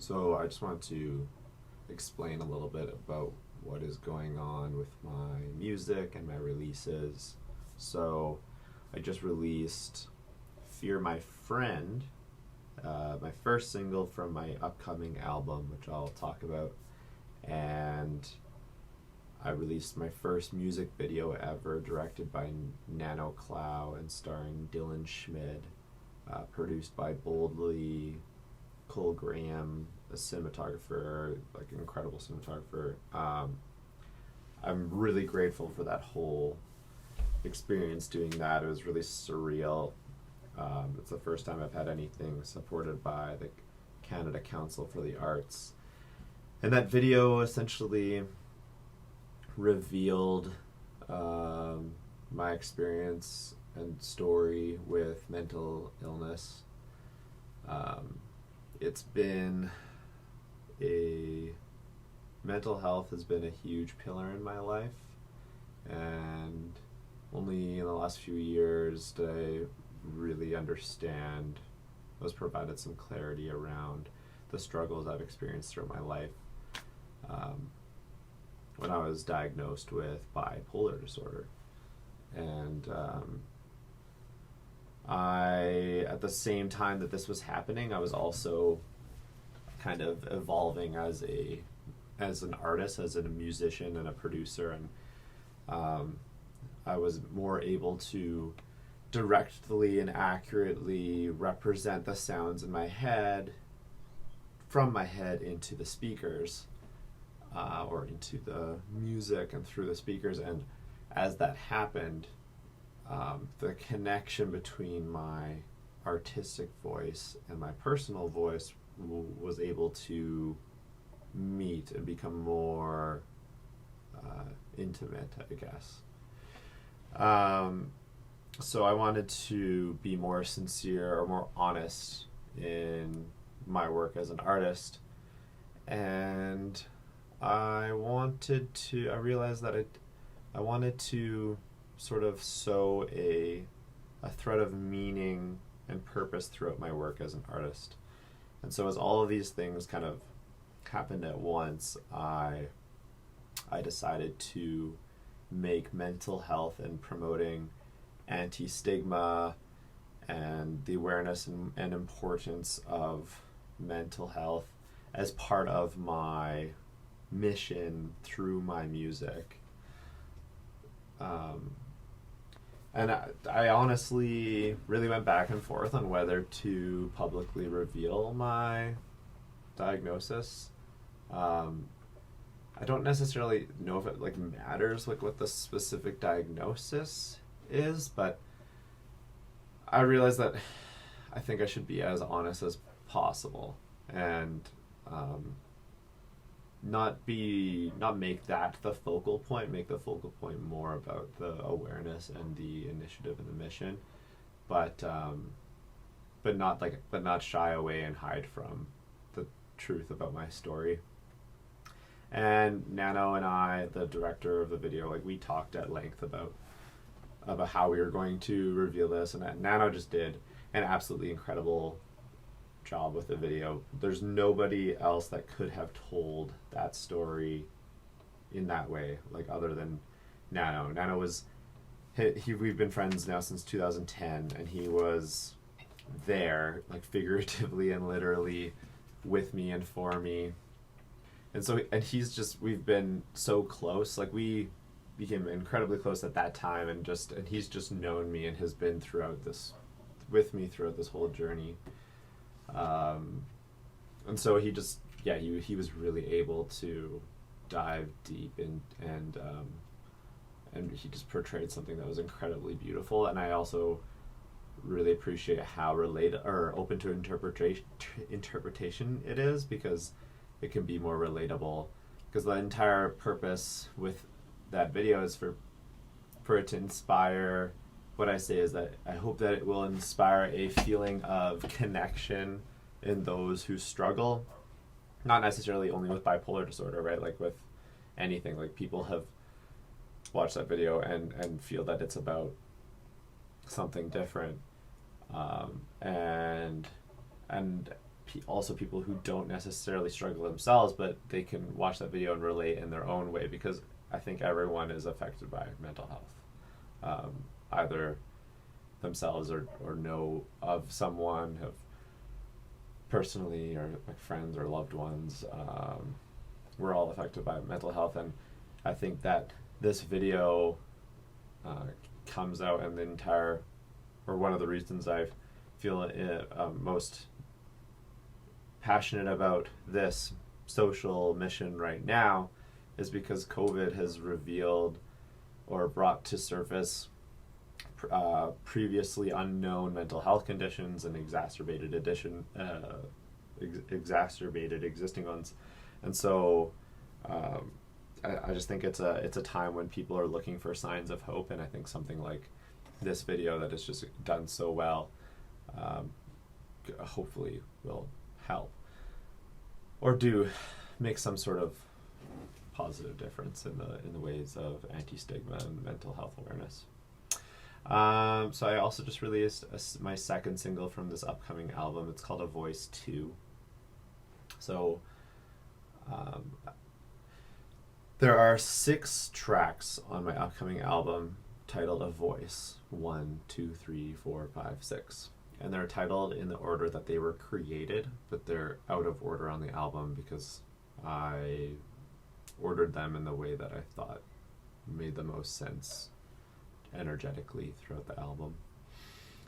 So I just want to explain a little bit about what is going on with my music and my releases. So I just released Fear My Friend, my first single from my upcoming album, which I'll talk about. And I released my first music video ever, directed by Nano Clow and starring Dylan Schmid, produced by Boldly, Cole Graham, a cinematographer, like an incredible cinematographer. I'm really grateful for that whole experience doing that. It was really surreal. It's the first time I've had anything supported by the Canada Council for the Arts. And that video essentially revealed my experience and story with mental illness. It's been mental health has been a huge pillar in my life, and only in the last few years did I really understand, was provided some clarity around the struggles I've experienced throughout my life. When I was diagnosed with bipolar disorder, and at the same time that this was happening, I was also kind of evolving as an artist, as a musician and a producer, and I was more able to directly and accurately represent the sounds in my head, from my head into the speakers, or into the music and through the speakers. And as that happened, the connection between my artistic voice and my personal voice was able to meet and become more intimate, I guess. So I wanted to be more sincere or more honest in my work as an artist, and I realized that I wanted to sort of sow a thread of meaning and purpose throughout my work as an artist. And so as all of these things kind of happened at once, I decided to make mental health and promoting anti-stigma and the awareness and importance of mental health as part of my mission through my music. And I honestly really went back and forth on whether to publicly reveal my diagnosis. I don't necessarily know if it matters what the specific diagnosis is, but I realized that I think I should be as honest as possible, and not make that the focal point, make the focal point more about the awareness and the initiative and the mission, but not shy away and hide from the truth about my story. And Nano and I, the director of the video, we talked at length about how we were going to reveal this, and Nano just did an absolutely incredible job with the video. There's nobody else that could have told that story in that way, other than Nano. Nano was we've been friends now since 2010, and he was there, figuratively and literally, with me and for me. And we've been so close. We became incredibly close at that time, and he's just known me and has been with me throughout this whole journey. And so he was really able to dive deep and he just portrayed something that was incredibly beautiful. And I also really appreciate how related or open to interpretation it is, because it can be more relatable. Because the entire purpose with that video is for it to inspire. What I say is that I hope that it will inspire a feeling of connection in those who struggle, not necessarily only with bipolar disorder, right? With anything, people have watched that video and feel that it's about something different, and also people who don't necessarily struggle themselves, but they can watch that video and relate in their own way, because I think everyone is affected by mental health, either themselves or know of someone, have personally, or like friends or loved ones. We're all affected by mental health, and I think that this video comes out, and one of the reasons I feel most passionate about this social mission right now is because COVID has revealed or brought to surface previously unknown mental health conditions and exacerbated existing ones. And so I just think it's a time when people are looking for signs of hope, and I think something like this video that is just done so well hopefully will help or do make some sort of positive difference in the ways of anti-stigma and mental health awareness. So I also just released my second single from this upcoming album. It's called A Voice 2. So there are 6 tracks on my upcoming album titled A Voice, 1, 2, 3, 4, 5, 6. And they're titled in the order that they were created, but they're out of order on the album because I ordered them in the way that I thought made the most sense energetically throughout the album.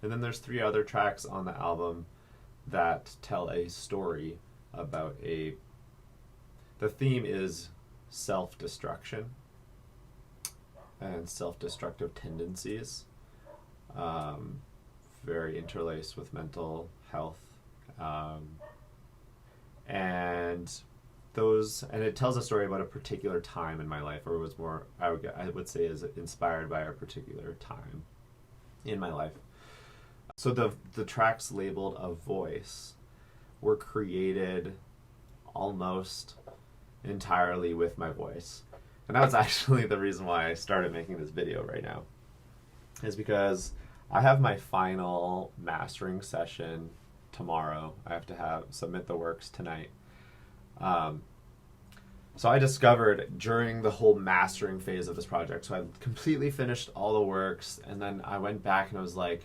And then there's 3 other tracks on the album that tell a story about the theme is self-destruction and self-destructive tendencies, very interlaced with mental health, and it tells a story about a particular time in my life, or was more, I would say, is inspired by a particular time in my life. So the tracks labeled A Voice were created almost entirely with my voice. And that's actually the reason why I started making this video right now, is because I have my final mastering session tomorrow. I have to submit the works tonight. So I discovered during the whole mastering phase of this project, so I completely finished all the works, and then I went back and I was like,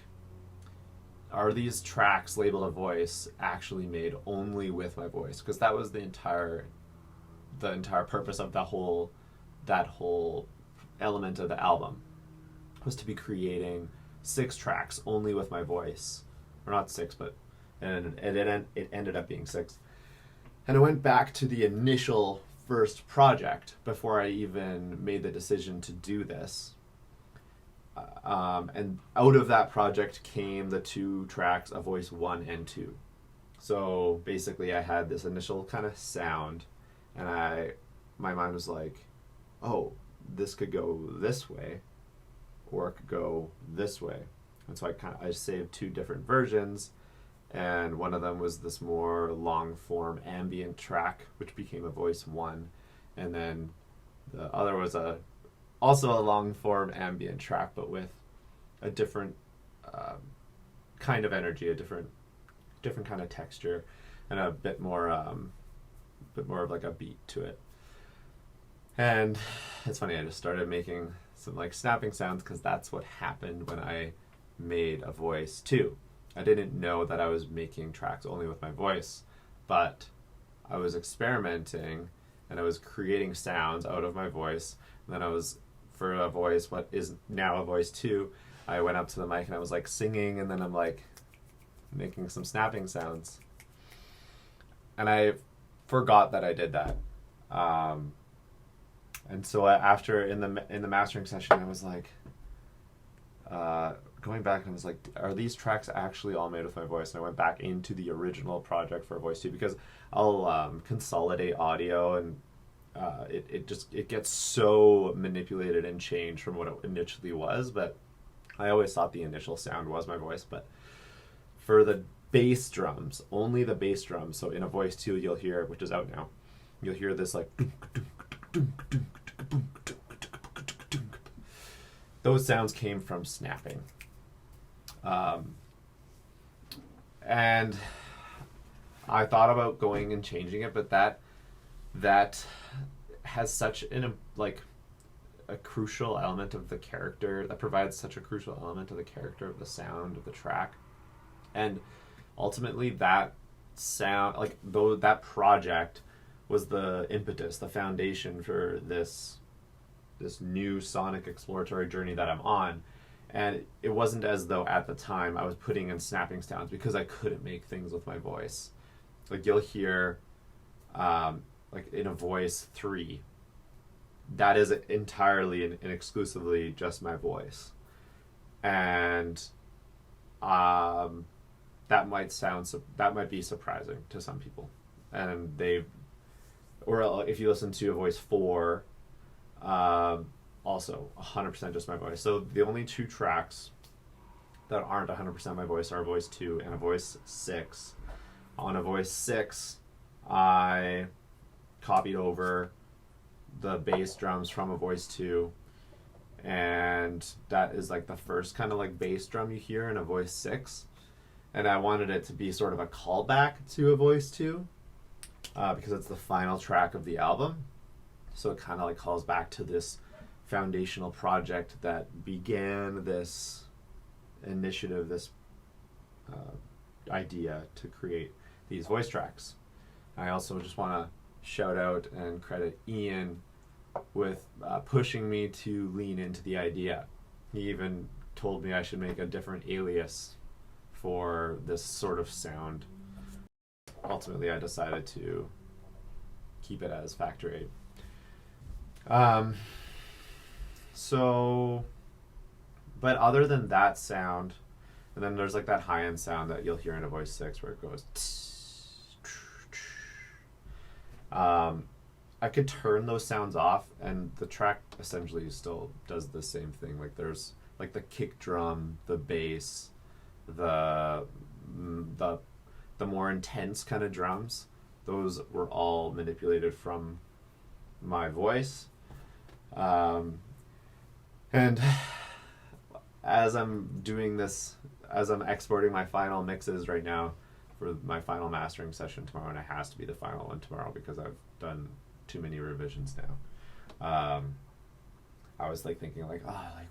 are these tracks labeled A Voice actually made only with my voice? Because that was the entire purpose of that whole element of the album, was to be creating 6 tracks only with my voice. Or not 6, but it ended up being 6. And I went back to the initial first project before I even made the decision to do this. And out of that project came the 2 tracks, A Voice 1 and 2. So basically I had this initial kind of sound, and my mind was like, oh, this could go this way, or it could go this way. And so I saved 2 different versions, and one of them was this more long form ambient track, which became A Voice 1, and then the other was also a long form ambient track, but with a different kind of energy, a different kind of texture, and a bit more of like a beat to it. And it's funny, I just started making some like snapping sounds because that's what happened when I made A Voice 2. I didn't know that I was making tracks only with my voice, but I was experimenting and I was creating sounds out of my voice. And then for A Voice, what is now A Voice 2, I went up to the mic and I was like singing, and then I'm like making some snapping sounds. And I forgot that I did that. And so after in the mastering session, I was like going back and I was like, are these tracks actually all made with my voice? And I went back into the original project for A Voice 2, because I'll consolidate audio, and it gets so manipulated and changed from what it initially was. But I always thought the initial sound was my voice. But for the bass drums, only the bass drums, so in A Voice 2 you'll hear, which is out now, you'll hear this like those sounds came from snapping. And I thought about going and changing it, but that has such a crucial element of the character, that provides such a crucial element of the character of the sound of the track. And ultimately that sound, like, though that project was the impetus, the foundation for this new sonic exploratory journey that I'm on. And it wasn't as though at the time I was putting in snapping sounds because I couldn't make things with my voice. Like, you'll hear like in a voice 3, that is entirely and exclusively just my voice. And that might be surprising to some people. And or if you listen to a voice 4, also 100% just my voice. So the only 2 tracks that aren't 100% my voice are a voice 2 and a voice 6. On a voice 6, I copied over the bass drums from a voice 2, and that is like the first kind of like bass drum you hear in a voice 6. And I wanted it to be sort of a callback to a voice 2, because it's the final track of the album. So it kind of like calls back to this foundational project that began this initiative, this idea to create these voice tracks. I also just want to shout out and credit Ian with pushing me to lean into the idea. He even told me I should make a different alias for this sort of sound. Ultimately, I decided to keep it as Factor 8. But other than that sound, and then there's like that high-end sound that you'll hear in a voice 6 where it goes I could turn those sounds off and the track essentially still does the same thing. Like, there's like the kick drum, the bass, the more intense kind of drums. Those were all manipulated from my voice. And as I'm doing this, as I'm exporting my final mixes right now for my final mastering session tomorrow, and it has to be the final one tomorrow because I've done too many revisions now. I was like thinking like,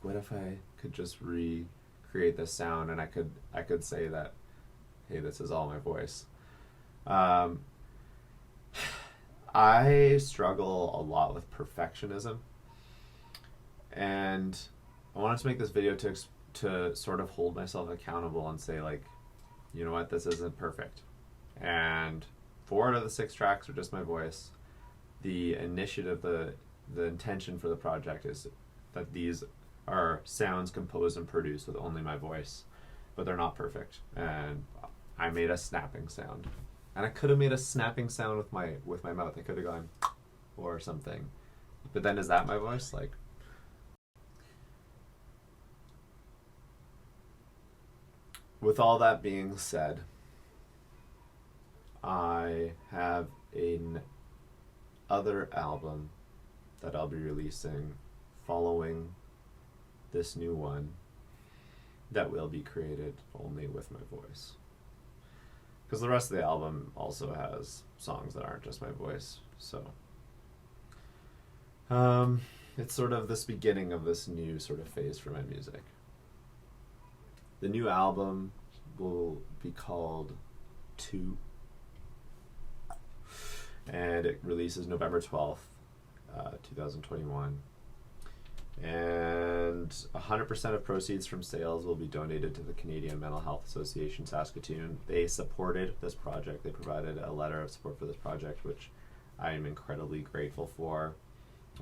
what if I could just recreate this sound and I could say that, hey, this is all my voice. I struggle a lot with perfectionism, and I wanted to make this video to sort of hold myself accountable and say, like, you know what, this isn't perfect. And 4 out of the 6 tracks are just my voice. The initiative, the intention for the project is that these are sounds composed and produced with only my voice, but they're not perfect. And I made a snapping sound, and I could have made a snapping sound with my mouth. I could have gone or something, but then is that my voice? Like, with all that being said, I have an other album that I'll be releasing following this new one that will be created only with my voice. Because the rest of the album also has songs that aren't just my voice. So it's sort of this beginning of this new sort of phase for my music. The new album will be called 2, and it releases November 12th, 2021. And 100% of proceeds from sales will be donated to the Canadian Mental Health Association Saskatoon. They supported this project. They provided a letter of support for this project, which I am incredibly grateful for.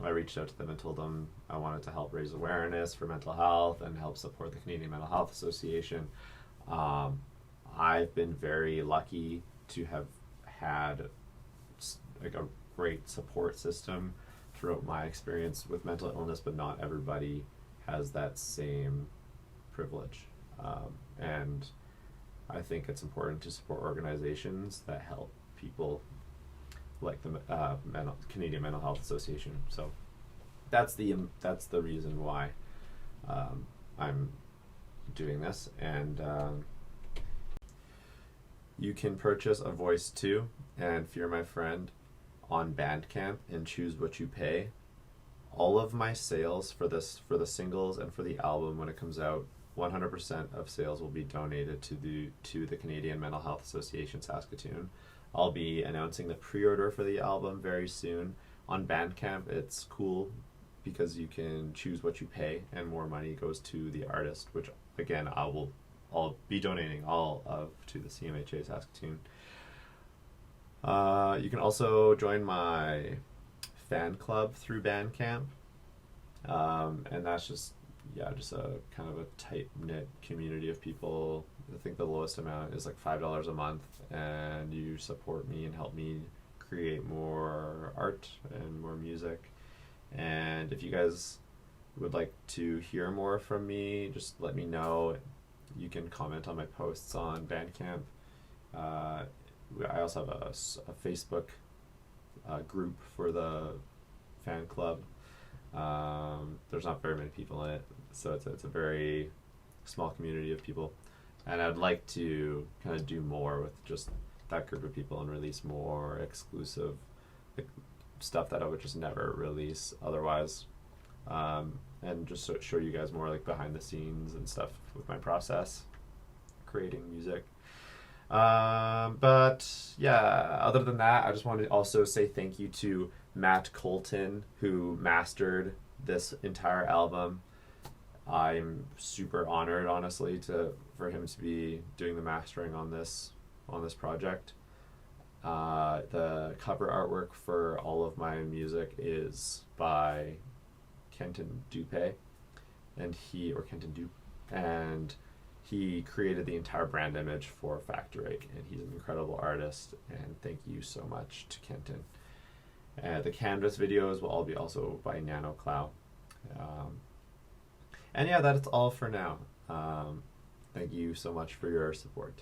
I reached out to them and told them I wanted to help raise awareness for mental health and help support the Canadian Mental Health Association. I've been very lucky to have had like a great support system throughout my experience with mental illness, but not everybody has that same privilege. And I think it's important to support organizations that help people like the Canadian Mental Health Association. So that's the reason why I'm doing this. And You can purchase A Voice 2 and Fear My Friend on Bandcamp and choose what you pay. All of my sales for the singles and for the album when it comes out, 100% of sales will be donated to the Canadian Mental Health Association Saskatoon. I'll be announcing the pre-order for the album very soon. On Bandcamp, it's cool because you can choose what you pay and more money goes to the artist, which again I'll be donating all of to the CMHA Saskatoon. You can also join my fan club through Bandcamp, and that's just a kind of a tight knit community of people. I think the lowest amount is like $5 a month, and you support me and help me create more art and more music. And if you guys would like to hear more from me, just let me know. You can comment on my posts on Bandcamp. I also have a Facebook group for the fan club. There's not very many people in it, so it's a very small community of people. And I'd like to kind of do more with just that group of people and release more exclusive like, stuff that I would just never release otherwise. And just show you guys more like behind the scenes and stuff with my process creating music. But yeah, other than that, I just want to also say thank you to Matt Colton, who mastered this entire album. I'm super honored, honestly, for him to be doing the mastering on this project. The cover artwork for all of my music is by Kenton Dupe, and he created the entire brand image for Factor 8, and he's an incredible artist, and thank you so much to Kenton. The Canvas videos will all be also by Nano Clow. And yeah, that's all for now. Thank you so much for your support.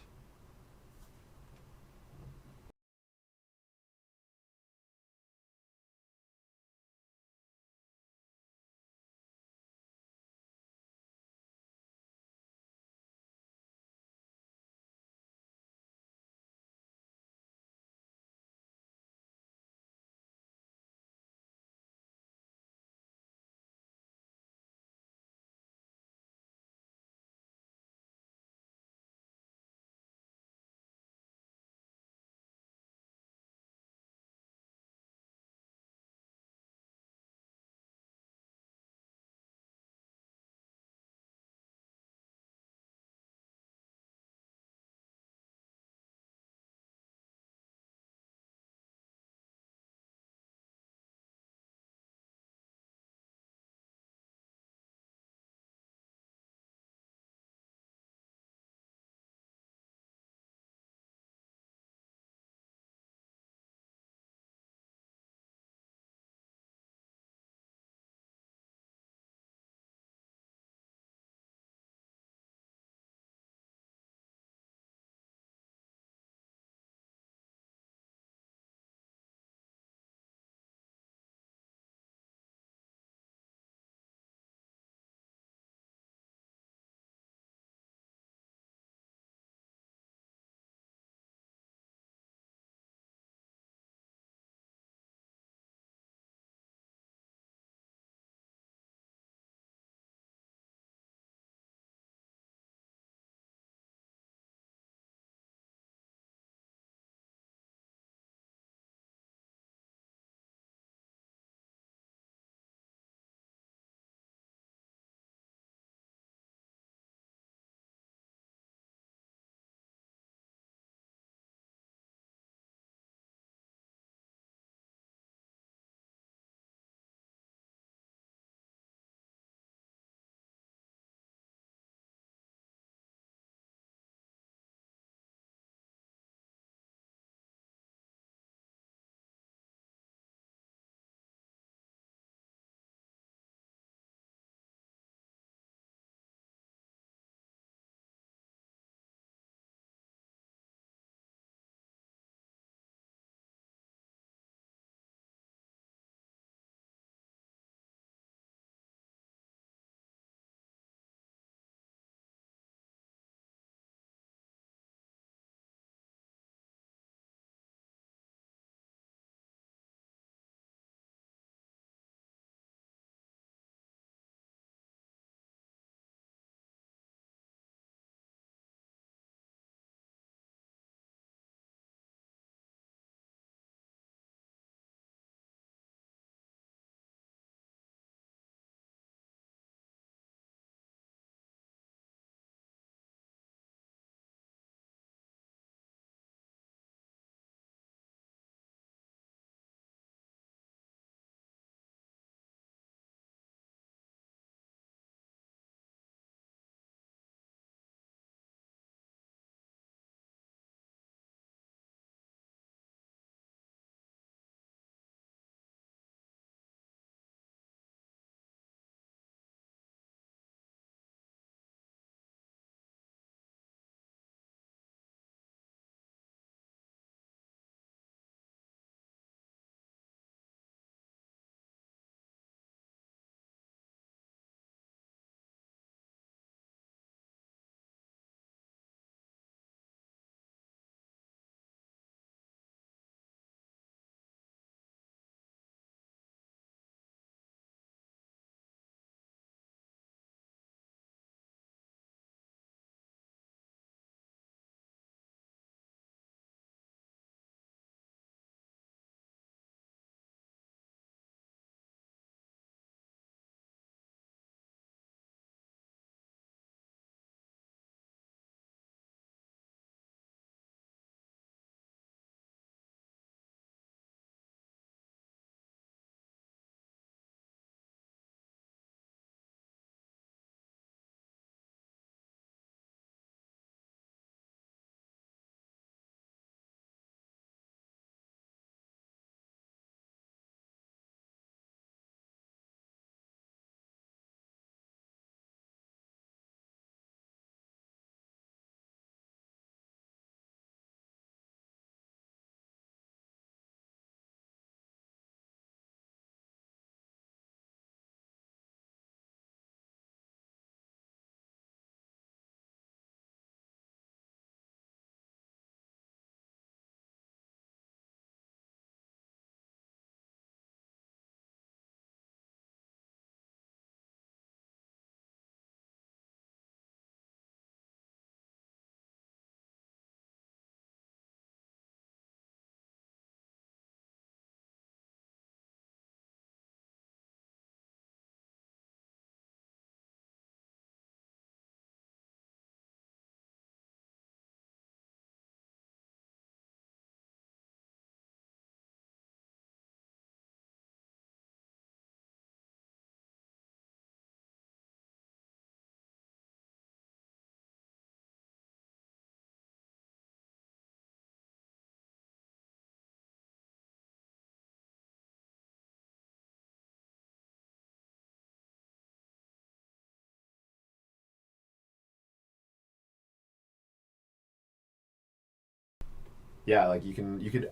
yeah, like you could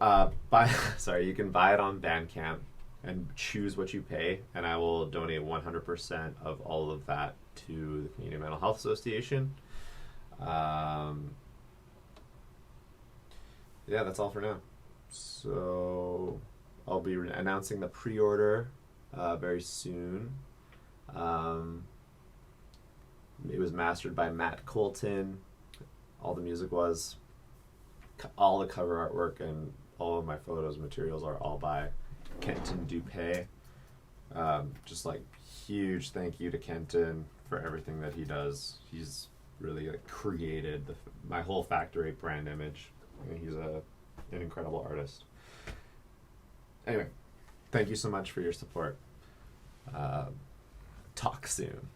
buy sorry, you can buy it on Bandcamp and choose what you pay, and I will donate 100% of all of that to the Canadian Mental Health Association. Um, yeah, that's all for now. So I'll be announcing the pre-order very soon. Um, it was mastered by Matt Colton. All the music was. All the cover artwork and all of my photos materials are all by Kenton Dupay. Just like huge thank you to Kenton for everything that he does. He's really like created my whole Factor 8 brand image. I mean, he's an incredible artist. Anyway, thank you so much for your support. Talk soon.